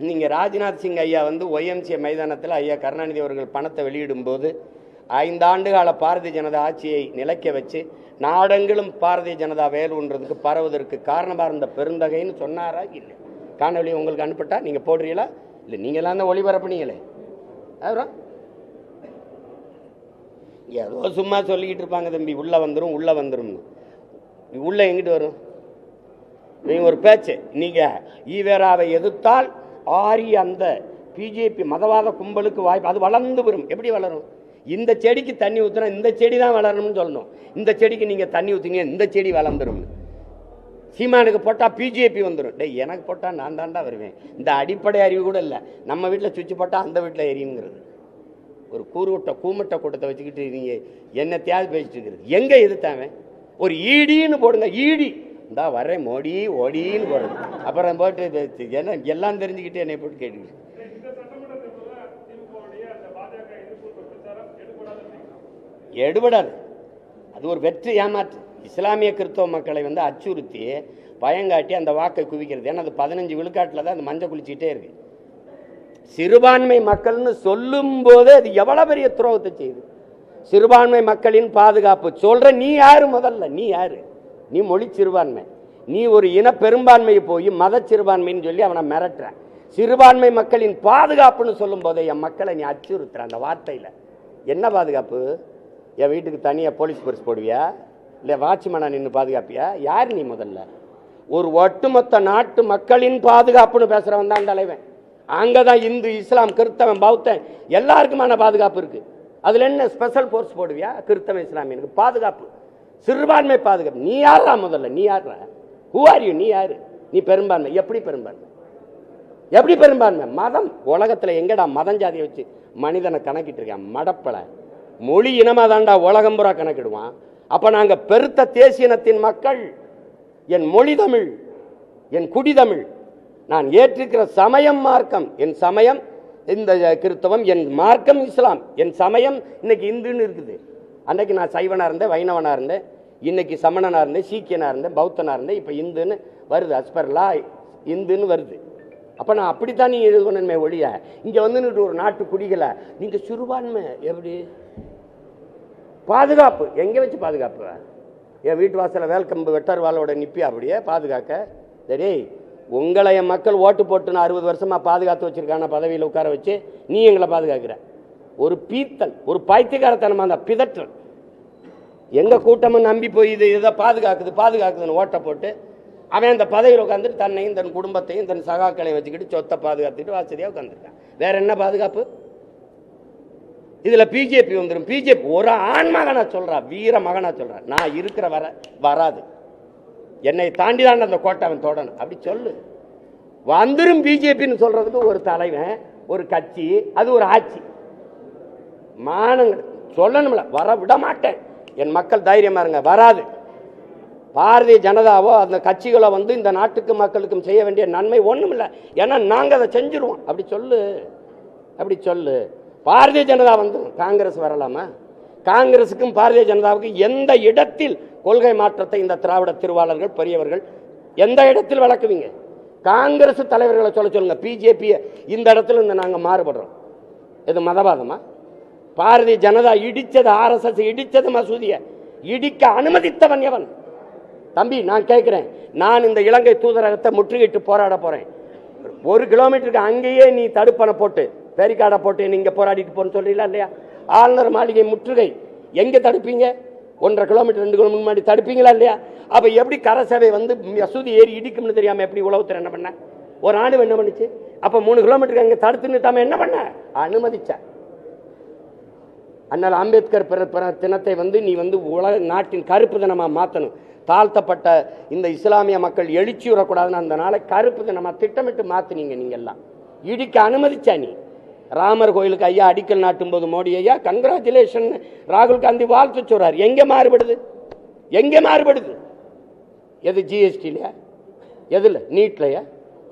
S1: நீங்க ராஜ்நாத் சிங் ஐயா வந்து ஒய்எம்சிஏ மைதானத்தில் ஐயா கருணாநிதி அவர்கள் பணத்தை வெளியிடும் போது 5 ஆண்டு கால பாரதிய ஜனதா ஆட்சியை நிலைக்க வச்சு நாடெங்கிலும் பாரதிய ஜனதா வேலுன்றதுக்கு பரவுவதற்கு காரணமாக இருந்த பெருந்தகைன்னு சொன்னாரா? இல்லை. காணொலி உங்களுக்கு அனுப்பிட்டா நீங்க போடுறீங்களா? இல்லை, நீங்களாம் தான் ஒளிபரப்புனீங்களே. அப்புறம் ஏதோ சும்மா சொல்லிக்கிட்டு இருப்பாங்க தம்பி, உள்ள வந்துடும் உள்ள வந்துடும். உள்ள எங்கிட்டு வரும்? நீங்க ஒரு பேச்சு, நீங்க ஈவேராவை எதிர்த்தால் ஆரிய அந்த பிஜேபி மதவாத கும்பலுக்கு வாய்ப்பு, அது வளர்ந்து வரும். எப்படி வளரும்? இந்த செடிக்கு தண்ணி ஊற்றினா இந்த செடி தான் வளரணும்னு சொல்லணும். இந்த செடிக்கு நீங்கள் தண்ணி ஊற்றிங்க இந்த செடி வளர்ந்துடும். சீமானுக்கு போட்டால் பிஜேபி வந்துடும். டே எனக்கு போட்டால் நான் தாண்டா வருவேன். இந்த அடிப்படை அறிவு கூட இல்லை. நம்ம வீட்டில் சுவிட்ச் போட்டால் அந்த வீட்டில் எரியுங்கிறது. ஒரு கூமட்டை கூட்டத்தை வச்சுக்கிட்டு நீங்கள் என்ன தியாகி பேசிட்டு இருக்கிறது. எங்கே எதிர்த்தாங்க? ஒரு ஈடின்னு போடுங்க, ஈடி இந்தா வரேன் மோடி ஓடின்னு போடுறது. அப்புறம் போட்டு என்ன எல்லாம் தெரிஞ்சுக்கிட்டு என்னை போட்டு கேட்டுக்கிட்டு எடுபடாது. அது ஒரு வெற்றி ஏமாற்று. இஸ்லாமிய கிறிஸ்தவ மக்களை வந்து அச்சுறுத்தி பயங்காட்டி அந்த வாக்கை குவிக்கிறது. ஏன்னா அது 15 விழுக்காட்டில் தான் அந்த மஞ்சள் குளிச்சுக்கிட்டே இருக்கு. சிறுபான்மை மக்கள்னு சொல்லும் போது அது எவ்வளவு பெரிய துரோகத்தை செய்யுது. சிறுபான்மை மக்களின் பாதுகாப்பு சொல்ற நீ யாரு? முதல்ல நீ யாரு? நீ மொழி சிறுபான்மை. நீ ஒரு இன பெரும்பான்மையை போய் மத சிறுபான்மைன்னு சொல்லி அவனை மிரட்டுற. சிறுபான்மை மக்களின் பாதுகாப்புன்னு சொல்லும் போதே என் மக்களை நீ அச்சுறுத்துற. அந்த வார்த்தையில என்ன பாதுகாப்பு? என் வீட்டுக்கு தனியாக போலீஸ் பரிசு போடுவியா? இல்லை வாட்ச்மேனா நின்று பாதுகாப்பியா? யார் நீ? முதல்ல ஒரு ஒட்டுமொத்த நாட்டு மக்களின் பாதுகாப்புன்னு பேசுறவன் தான் தலைவன். அங்கதான் இந்து இஸ்லாம் கிறிஸ்தவன் பௌத்தன் எல்லாருக்குமான பாதுகாப்பு இருக்கு. அதுல என்ன ஸ்பெஷல் போர்ஸ் போடுவியா? கிறிஸ்தவ இஸ்லாமியனுக்கு பாதுகாப்பு, சிறுபான்மை பாதுகாப்பு. நீ யாரா? முதல்ல நீ யாரா? Who are you? நீ யாரு? நீ பெரும்பான்மை. எப்படி பெரும்பான்மை? எப்படி பெரும்பான்மை? மதம். உலகத்துல எங்கடா மதம் ஜாதியை வச்சு மனிதனை கணக்கிட்டு இருக்கான்? மடப்பல மொழி இனமா தாண்டா உலகம் புறா கணக்கிடுவான். அப்ப நாங்க பெருத்த தேசியனத்தின் மக்கள். என் மொழி தமிழ், என் குடி தமிழ், நான் ஏற்றிருக்கிற சமயம் மார்க்கம். என் சமயம் இந்த கிறிஸ்தவம், என் மார்க்கம் இஸ்லாம், என் சமயம் இன்னைக்கு இந்துன்னு இருக்குது. அன்னைக்கு நான் சைவனா இருந்தேன், வைணவனா இருந்தேன், இன்னைக்கு சமணனா இருந்தேன், சீக்கியனா இருந்தேன், பௌத்தனா இருந்தேன், இப்ப இந்துன்னு வருது. அஸ்பர்லா இந்துன்னு வருது. அப்ப நான் அப்படித்தான் நீ இது பண்ணணுமே ஒழிய இங்க வந்து ஒரு நாட்டு குடிகளை நீங்க சிறுபான்மை. எப்படி பாதுகாப்பு? எங்க வச்சு பாதுகாப்பு? என் வீட்டு வாசல வேல்கம்பு வெட்டர் வாளோட நிப்பி அப்படியே பாதுகாக்க? சரி, உங்களை என் மக்கள் ஓட்டு போட்டுன்னு 60 வருஷமா பாதுகாத்து வச்சிருக்கான பதவியில் உட்கார வச்சு நீ எங்களை பாதுகாக்கிற. ஒரு பீத்தல், ஒரு பைத்தியக்காரத்தனமா அந்த பிதற்றல். எங்க கூட்டமும் நம்பி போய் இது இதை பாதுகாக்குதுன்னு ஓட்ட போட்டு அவன் அந்த பதவியில் உட்காந்துட்டு தன்னையும் தன் குடும்பத்தையும் தன் சகாக்களையும் வச்சுக்கிட்டு சொத்தை பாதுகாத்துட்டு வசதியாக உட்காந்துருக்கான். வேற என்ன பாதுகாப்பு? இதுல பிஜேபி வந்துடும். பிஜேபி ஒரு ஆண் மகனா சொல்றா, வீர மகனா சொல்றா, நான் இருக்கிற வர வராது, என்னை தாண்டி தான் அந்த கோட்டை அவன் தொடணும் அப்படி சொல்லு. வந்துரும் பிஜேபின்னு சொல்றதுக்கு ஒரு தலைவன், ஒரு கட்சி, அது ஒரு ஆட்சி. மானங்கள் சொல்லணும்ல, வர விட மாட்டேன். என் மக்கள் தைரியமா இருங்க, வராது. பாரதிய ஜனதாவோ அந்த கட்சிகளோ வந்து இந்த நாட்டுக்கு மக்களுக்கும் செய்ய வேண்டிய நன்மை ஒண்ணும் இல்லை. ஏன்னா நாங்க அதை செஞ்சிருவோம். அப்படி சொல்லு, அப்படி சொல்லு. பாரதிய ஜனதா வந்து காங்கிரஸ் வரலாமா? காங்கிரசுக்கும் பாரதிய ஜனதாவுக்கும் எந்த இடத்தில் கொள்கை மாற்றத்தை இந்த திராவிட திருவாளர்கள் பெரியவர்கள் எந்த இடத்தில் வளர்க்குவீங்க? காங்கிரஸ் தலைவர்களை சொல்லுங்க. பிஜேபி இந்த இடத்துல இருந்து நாங்க மாறுபடுறோம். இது மதவாதமா? பாரதிய ஜனதா இடிச்சது, RSS இடிச்சது மசூதியை இடிக்க அனுமதித்தவன் எவன்? தம்பி நான் கேட்கிறேன், நான் இந்த இலங்கை தூதரகத்தை முற்றுகையிட்டு போராட போறேன். 1 கிலோமீட்டருக்கு அங்கேயே நீ தடுப்பணை போட்டு பேரிக்காடை போட்டு நீங்க போராடிட்டு போன்னு சொல்றீங்களா இல்லையா? ஆளுநர் மாளிகை முற்றுகை எங்க தடுப்பீங்க? 1.5 கிலோமீட்டர் 2 கிலோமீட்டர் முன்னாடி தடுப்பீங்களா இல்லையா? அப்ப எப்படி கரசபை வந்து மசூதி ஏறி இடிக்கும்னு தெரியாம எப்படி உளவுத்துறை என்ன பண்ண? ஒரு ஆண்டு என்ன பண்ணுச்சு? அப்ப 3 கிலோமீட்டருக்கு அங்க தடுத்து நிறுத்தாம என்ன பண்ண? அனுமதிச்ச. அண்ணல் அம்பேத்கர் பிறந்த தினத்தை வந்து நீ வந்து உலக நாட்டின் கருப்பு தினமா மாற்றணும். தாழ்த்தப்பட்ட இந்த இஸ்லாமிய மக்கள் எழுச்சி வரக்கூடாதுன்னு அந்த நாளை கருப்பு தினமா திட்டமிட்டு மாற்றினீங்க. நீங்க எல்லாம் இடிக்க அனுமதிச்சா. நீ ராமர் கோயிலுக்கு ஐயா அடிக்கல் நாட்டும் போது மோடி ஐயா கங்க்ராச்சுலேஷன் ராகுல் காந்தி வாழ்த்து சொல்றாரு. எங்க மாறுபடுது? எங்க மாறுபடுது? எது ஜிஎஸ்டி இல்லையா? எதுல? நீட்லையா?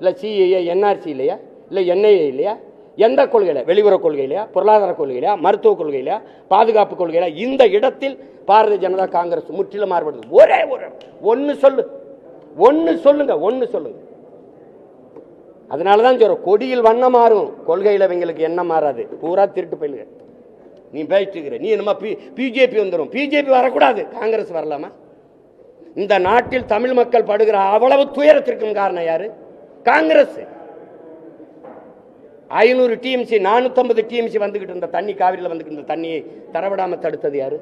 S1: இல்ல சிஏஏ என்ஆர்சி இல்லையா? இல்ல என்ஐஏ இல்லையா? எந்த கொள்கையில? வெளியுறவு கொள்கையிலையா? பொருளாதார கொள்கையிலையா? மருத்துவ கொள்கையிலையா? பாதுகாப்பு கொள்கையில? இந்த இடத்தில் பாரதிய ஜனதா காங்கிரஸ் முற்றிலும் மாறுபடுது. ஒரே ஒரு ஒன்னு சொல்லு, ஒன்னு சொல்லுங்க, ஒன்னு சொல்லுங்க. அதனாலதான் சொல்றோம், கொடியில் வண்ணம் மாறும், கொள்கையில இவங்களுக்கு என்ன மாறாது. பூரா திருட்டு போயிடுங்க. நீ பேசிட்டு நீ என்னமா பிஜேபி வந்துடும், பிஜேபி வரக்கூடாது, காங்கிரஸ் வரலாமா? இந்த நாட்டில் தமிழ் மக்கள் படுகிற அவ்வளவு துயரத்திற்கும் காரணம் யாரு? காங்கிரஸ். 500 டிஎம்சி 450 டிஎம்சி வந்துகிட்டு இருந்த தண்ணி, காவிரியில் வந்துகிட்டு இருந்த தண்ணியை தரவிடாம தடுத்தது யாரு?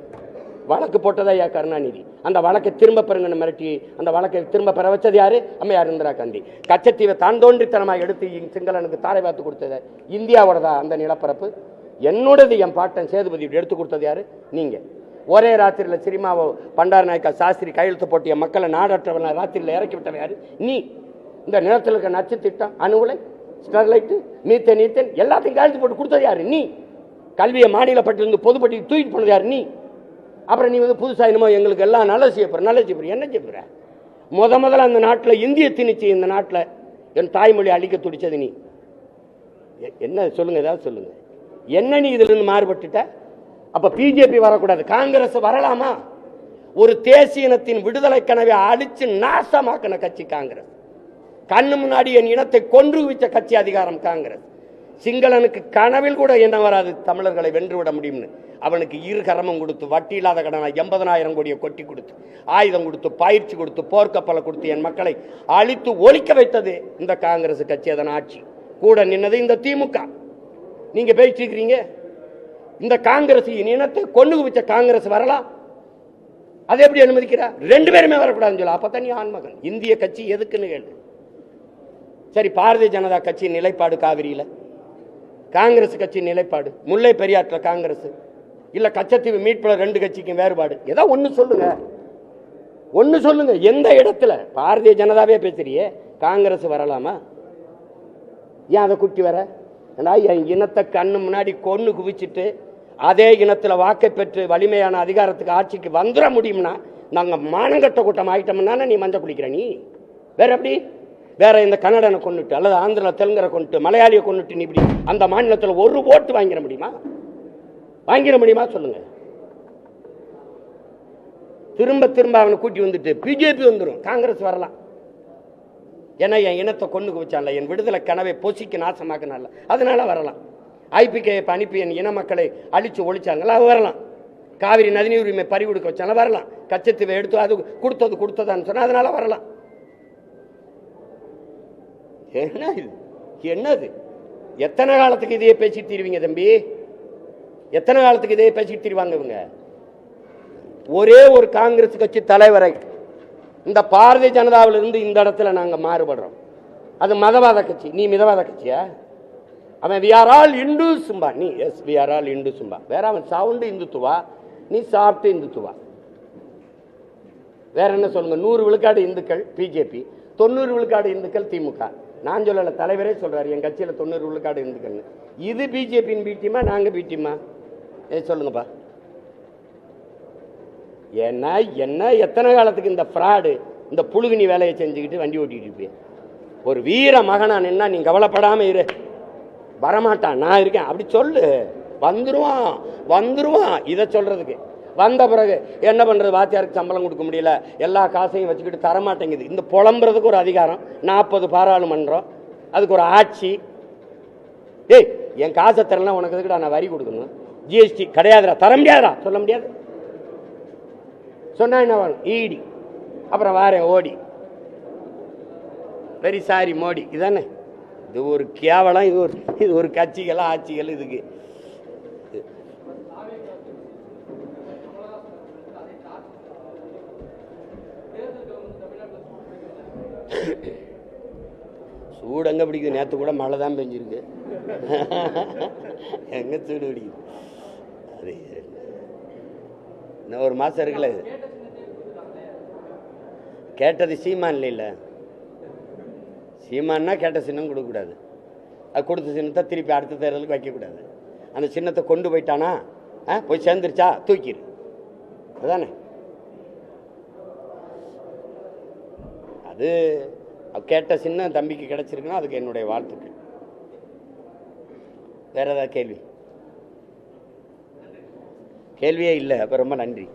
S1: வழக்கு போட்டதா ஐயா கருணாநிதி. அந்த வழக்கை திரும்ப பெறுங்கன்னு மிரட்டி அந்த வழக்கை திரும்ப பெற வச்சது யாரு? அம்மையார் இந்திரா காந்தி. கச்சத்தீவை தான் தோன்றித்தனமாக எடுத்து சிங்களனுக்கு தாரை பார்த்து கொடுத்தது இந்தியாவோடதா அந்த நிலப்பரப்பு? என்னோடது. என் பாட்டன் சேதுபதி எடுத்து கொடுத்தது யாரு? நீங்க. ஒரே ராத்திரியில் சினிமாவோ பண்டார நாயக்கா சாஸ்திரி கையெழுத்து போட்டிய மக்களை நாடற்றவன ராத்திரியில் இறக்கி விட்டவன் யாரு? நீ. இந்த நிலத்தில் இருக்க நச்சு திட்டம், அணு உலை, ஸ்டெர்லைட், மீத்தேன், ஈத்தேன் எல்லாத்தையும் கையெழுத்து போட்டு கொடுத்தது யாரு? நீ. கல்வியை மாநில பட்டியலிருந்து பொதுப்பட்டியல் தூக்கிட்டு போனது யாரு? நீ. அப்புறம் நீ வந்து புதுசா என்னமோ எங்களுக்கு எல்லாம் நல்லது செய்யப்படுற, நல்லது செய்யப்படுற. என்ன செய்யப்படுற? முதல்ல அந்த நாட்டில் இந்திய திணிச்சு இந்த நாட்டில் என் தாய்மொழி அழிக்க துடிச்சது நீ. என்ன சொல்லுங்க, ஏதாவது சொல்லுங்க. என்ன நீ இதுல இருந்து மாறுபட்டுட்ட? அப்ப பிஜேபி வரக்கூடாது, காங்கிரஸ் வரலாமா? ஒரு தேசிய இனத்தின் விடுதலை கனவை அழிச்சு நாசமாக்கின கட்சி காங்கிரஸ். கண்ணு முன்னாடி என் இனத்தை கொன்று வச்ச கட்சி அதிகாரம் காங்கிரஸ். சிங்களனுக்கு கனவில் கூட என்ன வராது தமிழர்களை வென்றுவிட முடியும்னு. அவனுக்கு 2 கரமும் கொடுத்து, வட்டி இல்லாத கடனை 80,000 கோடியை கொட்டி கொடுத்து, ஆயுதம் கொடுத்து, பயிற்சி கொடுத்து, போர்க்கப்பலை கொடுத்து என் மக்களை அழித்து ஒழிக்க வைத்தது இந்த காங்கிரஸ் கட்சி. அதன் ஆட்சி கூட நின்னது இந்த திமுக. நீங்க பேசிக்கிறீங்க இந்த காங்கிரஸ் இனத்தை கொண்டு வச்ச காங்கிரஸ் வரலாம். அதை எப்படி அனுமதிக்கிறா? 2 பேருமே வரக்கூடாதுன்னு சொல்ல. அப்ப தனி ஆண்மகன். இந்திய கட்சி எதுக்குன்னு கேள்வி. சரி, பாரதிய ஜனதா கட்சி நிலைப்பாடு காவிரியில, காங்கிரஸ் கட்சி நிலைப்பாடு முல்லை பெரியாற்றில் காங்கிரஸ் இல்ல கச்சத்தீவு மீட்புல 2 கட்சிக்கும் வேறுபாடு. ஏதோ ஒன்னு சொல்லுங்க, ஒன்னு சொல்லுங்க. எந்த இடத்துல? பாரதிய ஜனதாவே பேசுறியே, காங்கிரஸ் வரலாமா? ஏன் அதை குட்டி வர? என் இனத்தை கண்ணு முன்னாடி கொன்னு குவிச்சிட்டு அதே இனத்துல வாக்கை பெற்று வலிமையான அதிகாரத்துக்கு ஆட்சிக்கு வந்துட முடியும்னா நாங்க மானங்கட்ட கூட்டம் ஆயிட்டோம்னா நீ மஞ்சள் குளிக்கிற. நீ வேற எப்படி? வேற இந்த கன்னடனை கொண்டுட்டு அல்லது ஆந்திரா தெலுங்கரை கொண்டுட்டு மலையாளியை கொண்டுட்டு நீ இப்படி அந்த மாநிலத்தில் 1 ஓட்டு வாங்கிட முடியுமா? வாங்கிட முடியுமா சொல்லுங்க. திரும்ப திரும்ப அவனை கூட்டி வந்துட்டு பிஜேபி வந்துடும், காங்கிரஸ் வரலாம். ஏன்னா என் இனத்தை கொண்டு வச்சான்ல, என் விடுதலை கனவை பொசிக்கு நாசமாக்கினால, அதனால வரலாம். ஐபிகேஎஃப் அனுப்பி என் இன மக்களை அழிச்சு ஒழிச்சாங்களா, அது வரலாம். காவிரி நதிநீர் உரிமை பறிகொடுக்க வச்சால வரலாம். கச்சத்தீவை எடுத்து அது கொடுத்ததான்னு சொன்னா அதனால வரலாம். என்ன இது? என்னது? எத்தனை காலத்துக்கு இதையே பேசிட்டு தீருவீங்க தம்பி? எத்தனை காலத்துக்கு இதையே பேசிட்டு தீருவாங்க இவங்க? ஒரே ஒரு காங்கிரஸ் கட்சி தலைவரை இந்த பாரதிய ஜனதாவிலிருந்து இந்த இடத்துல நாங்க மாறுபடுறோம். அது மதவாத கட்சி. நீ மிதவாத கட்சியா? அவன் we are all Hindus சும்பா. நீ yes we are all Hindus சும்பா. வேற அவன் சவுண்டு இந்துத்துவா, நீ சாப்பிட்டு இந்துத்துவா. வேற என்ன சொல்லுங்க? 100 விழுக்காடு இந்துக்கள் பிஜேபி, 90 விழுக்காடு இந்துக்கள் திமுக. நான் சொல்லலை, தலைவரே சொல்றாரு என் கட்சியில் 90 விழுக்காடு இருந்துக்கன்னு. இது பிஜேபியின் பீட்டியமா நாங்க பீட்டியமா? சொல்லுங்கப்பா. ஏன்னா என்ன எத்தனை காலத்துக்கு இந்த ஃப்ராடு இந்த புழுகினி வேலையை செஞ்சுக்கிட்டு வண்டி ஓட்டிட்டு இருப்பேன்? ஒரு வீர மகனா நின்னா நீ கவலைப்படாம இரு, வரமாட்டான், நான் இருக்கேன் அப்படி சொல்லு. வந்துருவான் வந்துருவான். இதை சொல்றதுக்கு வந்த பிறகு என்ன பண்றது? வாத்தியாருக்கு சம்பளம் கொடுக்க முடியல, எல்லா காசையும் வச்சுக்கிட்டு தரமாட்டேங்குது. இந்த புலம்புறதுக்கு ஒரு அதிகாரம், 40 பாராளுமன்றம், அதுக்கு ஒரு ஆட்சி. ஏய் என் காசை தரலாம் உனக்கு எதுக்குடா நான் வரி கொடுக்கணும்? ஜிஎஸ்டி கிடையாதுடா, தர முடியாதுடா, சொல்ல முடியாது. சொன்னா என்ன வரும்? ஈடி, அப்புறம் வாரேன் ஓடி, வெரி சாரி மோடி. இதானே இது ஒரு கேவலம். இது ஒரு கட்சிகள் ஆட்சிகள். இதுக்கு சூடு எங்க பிடிக்குது? நேற்று கூட மழை தான் பெஞ்சிருக்கு. எங்க சூடு பிடிக்குது? அது இன்னும் ஒரு மாசம் இருக்குல்ல. கேட்டது சீமான் இல்லை. சீமான்னா கேட்ட சின்னம் கொடுக்கக்கூடாது. அது கொடுத்த சின்னத்தை திருப்பி அடுத்த தேர்தலுக்கு வைக்கக்கூடாது. அந்த சின்னத்தை கொண்டு போயிட்டானா போய் சேர்ந்துருச்சா தூக்கிடு, அதுதானே. அது கேட்ட சின்னம் தம்பிக்கு கிடைச்சிருக்குன்னா அதுக்கு என்னுடைய வாழ்த்துக்கள். வேற ஏதாவது கேள்வியே இல்லை. அப்போ ரொம்ப நன்றி.